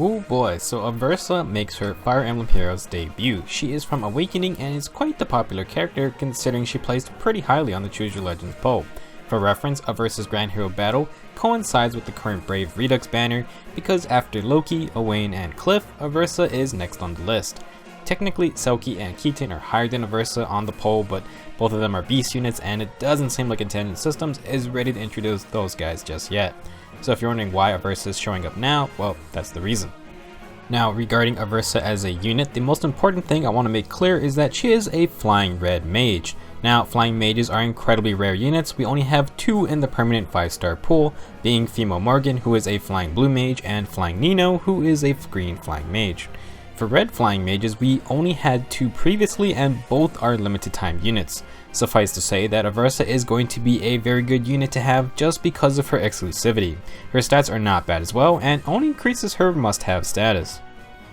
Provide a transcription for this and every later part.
Oh boy, so Aversa makes her Fire Emblem Heroes debut. She is from Awakening and is quite the popular character considering she placed pretty highly on the Choose Your Legends poll. For reference, Aversa's Grand Hero battle coincides with the current Brave Redux banner because after Loki, Owain, and Cliff, Aversa is next on the list. Technically, Selkie and Keaton are higher than Aversa on the poll, but both of them are beast units and it doesn't seem like Intelligent Systems is ready to introduce those guys just yet. So if you're wondering why Aversa is showing up now, well, that's the reason. Now, regarding Aversa as a unit, the most important thing I want to make clear is that she is a Flying Red Mage. Now, Flying Mages are incredibly rare units. We only have 2 in the permanent 5-star pool, being Fimo Morgan, who is a Flying Blue Mage, and Flying Nino, who is a Green Flying Mage. For Red Flying Mages, we only had 2 previously, and both are limited time units. Suffice to say that Aversa is going to be a very good unit to have just because of her exclusivity. Her stats are not bad as well, and only increases her must-have status.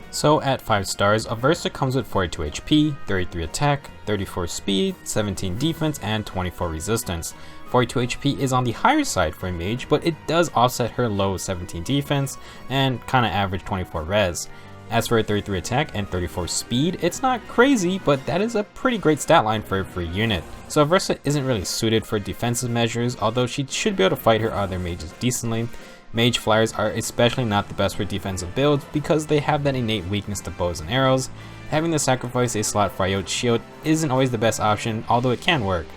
So at 5 stars, Aversa comes with 42 HP, 33 attack, 34 speed, 17 defense, and 24 resistance. 42 HP is on the higher side for a mage, but it does offset her low 17 defense and kinda average 24 res. As for her 33 attack and 34 speed, it's not crazy, but that is a pretty great stat line for a free unit. So Aversa isn't really suited for defensive measures, although she should be able to fight her other mages decently. Mage flyers are especially not the best for defensive builds because they have that innate weakness to bows and arrows. Having to sacrifice a slot for Iota shield isn't always the best option, although it can work.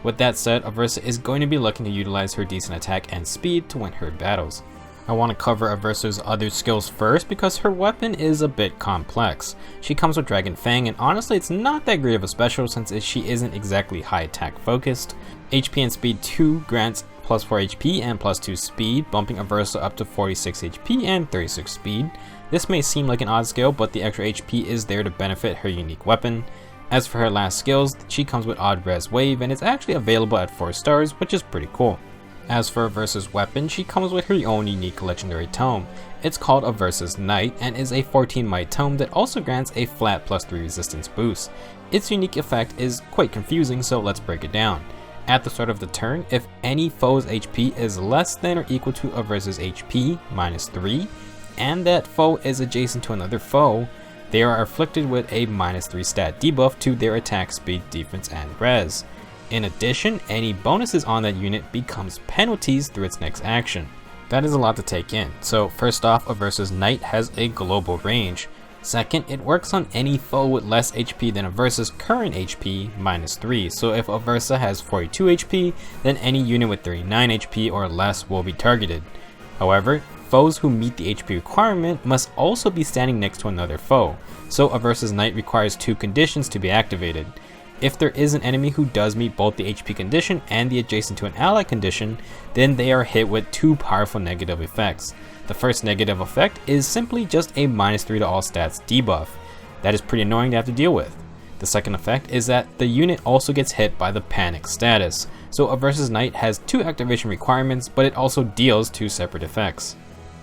With that said, Aversa is going to be looking to utilize her decent attack and speed to win her battles. I want to cover Aversa's other skills first because her weapon is a bit complex. She comes with Dragon Fang, and honestly it's not that great of a special since she isn't exactly high attack focused. HP and speed 2 grants plus 4 HP and plus 2 speed, bumping Aversa up to 46 HP and 36 speed. This may seem like an odd skill, but the extra HP is there to benefit her unique weapon. As for her last skills, she comes with Odd Res Wave and is actually available at 4 stars, which is pretty cool. As for Aversa's weapon, she comes with her own unique legendary tome. It's called Aversa's Knight and is a 14 might tome that also grants a flat plus 3 resistance boost. Its unique effect is quite confusing, so let's break it down. At the start of the turn, if any foe's HP is less than or equal to Aversa's HP minus 3, and that foe is adjacent to another foe, they are afflicted with a minus 3 stat debuff to their attack, speed, defense, and res. In addition, any bonuses on that unit becomes penalties through its next action. That is a lot to take in. So first off, Aversa's Knight has a global range. Second, it works on any foe with less HP than Aversa's current HP minus 3. So if Aversa has 42 HP, then any unit with 39 HP or less will be targeted. However, foes who meet the HP requirement must also be standing next to another foe. So Aversa's Knight requires 2 conditions to be activated. If there is an enemy who does meet both the HP condition and the adjacent to an ally condition, then they are hit with 2 powerful negative effects. The first negative effect is simply just a minus 3 to all stats debuff. That is pretty annoying to have to deal with. The second effect is that the unit also gets hit by the panic status. So Aversa's Knight has 2 activation requirements, but it also deals 2 separate effects.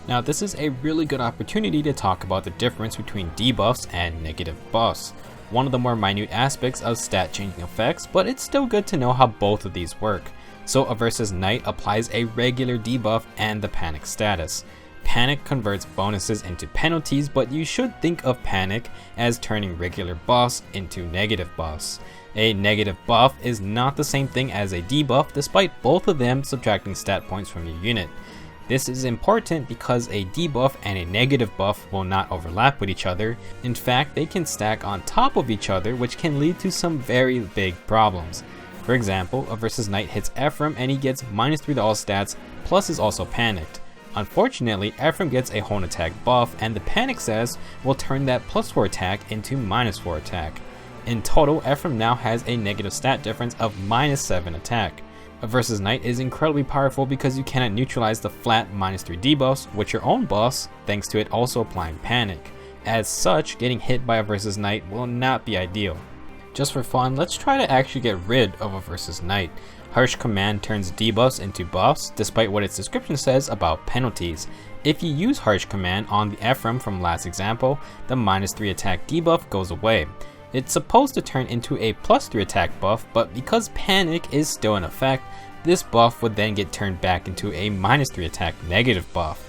Now this is a really good opportunity to talk about the difference between debuffs and negative buffs. One of the more minute aspects of stat changing effects, but it's still good to know how both of these work. So Aversa's Knight applies a regular debuff and the panic status. Panic converts bonuses into penalties, but you should think of panic as turning regular buffs into negative buffs. A negative buff is not the same thing as a debuff, despite both of them subtracting stat points from your unit. This is important because a debuff and a negative buff will not overlap with each other. In fact, they can stack on top of each other, which can lead to some very big problems. For example, Aversa's Knight hits Ephraim and he gets minus 3 to all stats, plus is also panicked. Unfortunately, Ephraim gets a whole attack buff, and the panic status will turn that plus 4 attack into minus 4 attack. In total, Ephraim now has a negative stat difference of minus 7 attack. Aversa's Knight is incredibly powerful because you cannot neutralize the flat minus 3 debuffs with your own buffs, thanks to it also applying panic. As such, getting hit by Aversa's Knight will not be ideal. Just for fun, let's try to actually get rid of Aversa's Knight. Harsh Command turns debuffs into buffs, despite what its description says about penalties. If you use Harsh Command on the Ephraim from last example, the minus 3 attack debuff goes away. It's supposed to turn into a plus 3 attack buff, but because panic is still in effect, this buff would then get turned back into a minus 3 attack negative buff.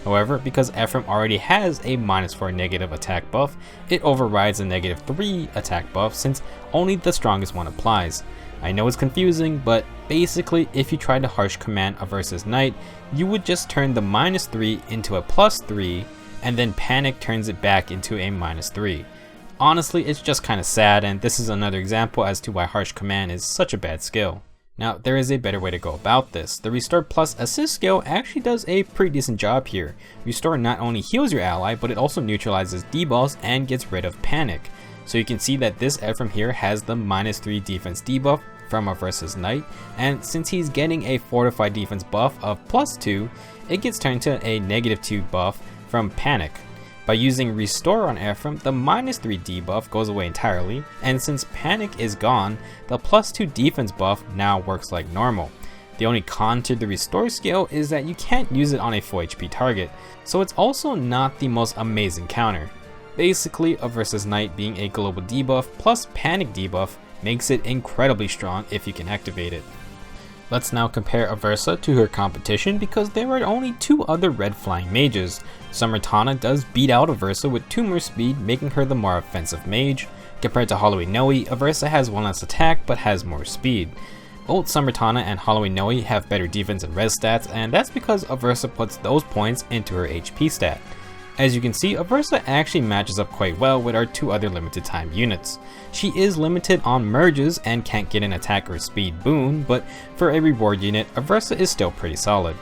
However, because Ephraim already has a -4 negative attack buff, it overrides a -3 attack buff since only the strongest one applies. I know it's confusing, but basically if you try to harsh command Aversa's Knight, you would just turn the -3 into a +3, and then Panic turns it back into a -3. Honestly, it's just kinda sad, and this is another example as to why harsh command is such a bad skill. Now, there is a better way to go about this. The Restore plus Assist skill actually does a pretty decent job here. Restore not only heals your ally, but it also neutralizes debuffs and gets rid of Panic. So you can see that this Ephraim here has the -3 defense debuff from Aversa's Knight, and since he's getting a fortified defense buff of +2, it gets turned to a -2 buff from Panic. By using Restore on Ephraim, the -3 debuff goes away entirely, and since Panic is gone, the +2 defense buff now works like normal. The only con to the Restore skill is that you can't use it on a full HP target, so it's also not the most amazing counter. Basically, Aversa's Knight being a global debuff plus Panic debuff makes it incredibly strong if you can activate it. Let's now compare Aversa to her competition because there are only 2 other Red Flying Mages. Summer Tana does beat out Aversa with 2 more speed, making her the more offensive mage. Compared to Halloween Noe, Aversa has 1 less attack but has more speed. Both Summer Tana and Halloween Noe have better defense and res stats, and that's because Aversa puts those points into her HP stat. As you can see, Aversa actually matches up quite well with our 2 other limited time units. She is limited on merges and can't get an attack or speed boon, but for a reward unit, Aversa is still pretty solid.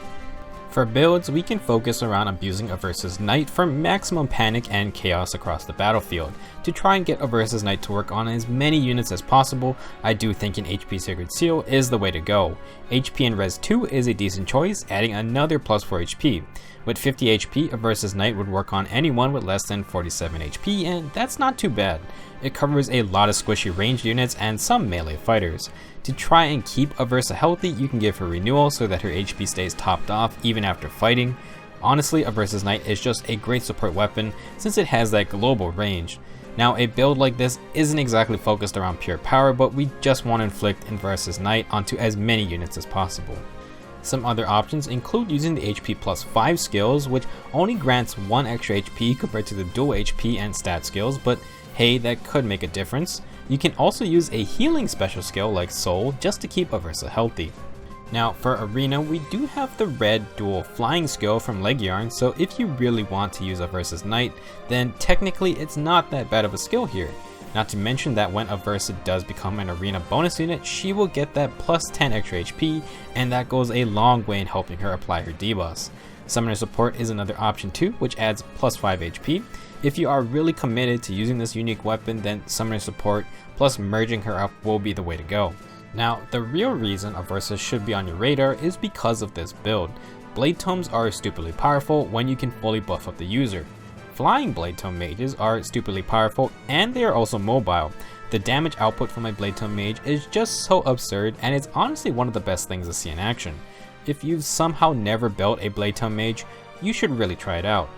For builds, we can focus around abusing Aversa's Knight for maximum panic and chaos across the battlefield. To try and get Aversa's Knight to work on as many units as possible, I do think an HP Sacred Seal is the way to go. HP and Res 2 is a decent choice, adding another +4 HP. With 50 HP, Aversa's Knight would work on anyone with less than 47 HP, and that's not too bad. It covers a lot of squishy ranged units and some melee fighters. To try and keep Aversa healthy, you can give her Renewal so that her HP stays topped off even after fighting. Honestly, Aversa's Knight is just a great support weapon since it has that global range. Now, a build like this isn't exactly focused around pure power, but we just want to inflict Aversa's Knight onto as many units as possible. Some other options include using the HP +5 skills, which only grants 1 extra HP compared to the dual HP and stat skills, but hey, that could make a difference. You can also use a healing special skill like Soul just to keep Aversa healthy. Now for Arena, we do have the red dual flying skill from Legiarn, so if you really want to use Aversa's Knight, then technically it's not that bad of a skill here. Not to mention that when Aversa does become an arena bonus unit, she will get that +10 extra HP, and that goes a long way in helping her apply her debuffs. Summoner Support is another option too, which adds +5 HP. If you are really committed to using this unique weapon, then Summoner Support plus merging her up will be the way to go. Now, the real reason Aversa should be on your radar is because of this build. Blade Tomes are stupidly powerful when you can fully buff up the user. Flying Blade Tome Mages are stupidly powerful, and they are also mobile. The damage output from a Blade Tome Mage is just so absurd, and it's honestly one of the best things to see in action. If you've somehow never built a Blade Tome Mage, you should really try it out.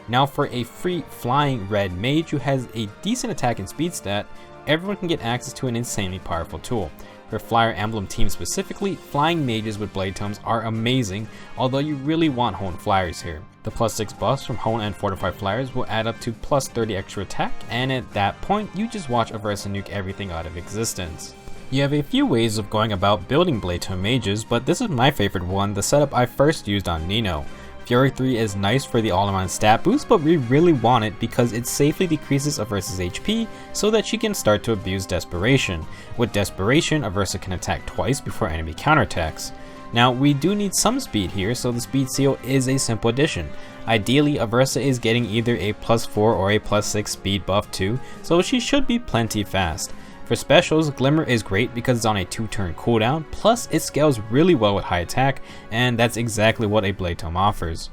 Now for a free Flying Red Mage who has a decent attack and speed stat, everyone can get access to an insanely powerful tool. For Fire Emblem teams specifically, Flying Mages with Blade Tomes are amazing, although you really want Hone Flyers here. The +6 buffs from Hone and Fortified Flyers will add up to +30 extra attack, and at that point, you just watch Aversa nuke everything out of existence. You have a few ways of going about building Blade Tome Mages, but this is my favorite one, the setup I first used on Nino. Fury 3 is nice for the all-around stat boost, but we really want it because it safely decreases Aversa's HP so that she can start to abuse Desperation. With Desperation, Aversa can attack twice before enemy counterattacks. Now, we do need some speed here, so the Speed Seal is a simple addition. Ideally, Aversa is getting either a +4 or a +6 speed buff too, so she should be plenty fast. For specials, Glimmer is great because it's on a 2-turn cooldown, plus it scales really well with high attack, and that's exactly what a Blade Tome offers.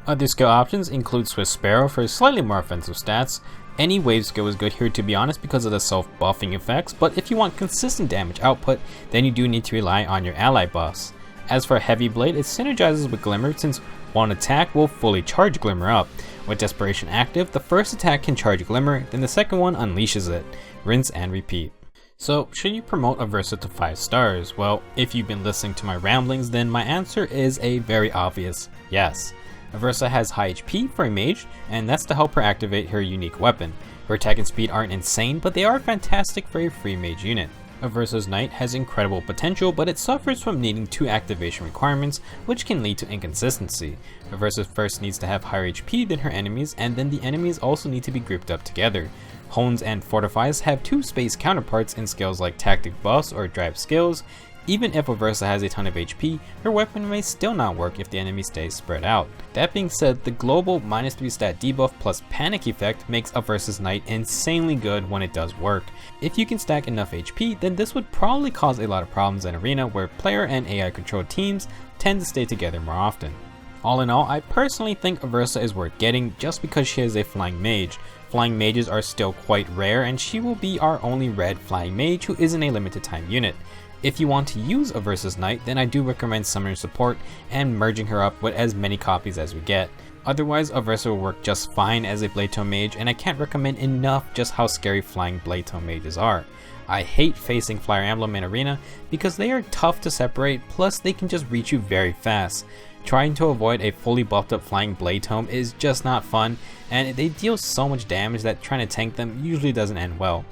Other skill options include Swift Sparrow for slightly more offensive stats. Any wave skill is good here to be honest because of the self-buffing effects, but if you want consistent damage output, then you do need to rely on your ally buffs. As for Heavy Blade, it synergizes with Glimmer since one attack will fully charge Glimmer up. With Desperation active, the first attack can charge Glimmer, then the second one unleashes it. Rinse and repeat. So, should you promote Aversa to 5 stars? Well, if you've been listening to my ramblings, then my answer is a very obvious yes. Aversa has high HP for a mage, and that's to help her activate her unique weapon. Her attack and speed aren't insane, but they are fantastic for a free mage unit. Aversa's Knight has incredible potential, but it suffers from needing 2 activation requirements, which can lead to inconsistency. Aversa first needs to have higher HP than her enemies, and then the enemies also need to be grouped up together. Hones and Fortifies have 2 space counterparts in skills like Tactic Buffs or Drive skills. Even if Aversa has a ton of HP, her weapon may still not work if the enemy stays spread out. That being said, the global -3 stat debuff plus panic effect makes Aversa's Knight insanely good when it does work. If you can stack enough HP, then this would probably cause a lot of problems in Arena where player and AI controlled teams tend to stay together more often. All in all, I personally think Aversa is worth getting just because she is a Flying Mage. Flying Mages are still quite rare, and she will be our only Red Flying Mage who isn't a limited time unit. If you want to use Aversa's Knight, then I do recommend summoning support and merging her up with as many copies as we get. Otherwise, Aversa will work just fine as a Bladetone Mage, and I can't recommend enough just how scary flying Bladetone Mages are. I hate facing Fire Emblem in Arena because they are tough to separate, plus they can just reach you very fast. Trying to avoid a fully buffed up flying Bladetone is just not fun, and they deal so much damage that trying to tank them usually doesn't end well.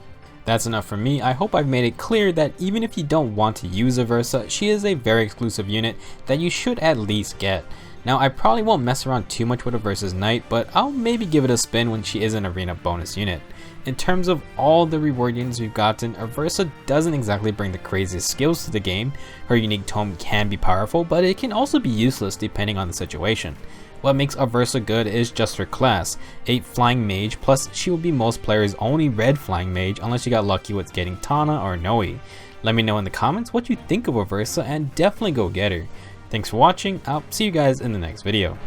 That's enough for me. I hope I've made it clear that even if you don't want to use Aversa, she is a very exclusive unit that you should at least get. Now, I probably won't mess around too much with Aversa's Knight, but I'll maybe give it a spin when she is an Arena bonus unit. In terms of all the reward units we've gotten, Aversa doesn't exactly bring the craziest skills to the game. Her unique tome can be powerful, but it can also be useless depending on the situation. What makes Aversa good is just her class, a Flying Mage, plus she will be most players' only Red Flying Mage unless you got lucky with getting Tana or Noe. Let me know in the comments what you think of Aversa and definitely go get her. Thanks for watching, I'll see you guys in the next video.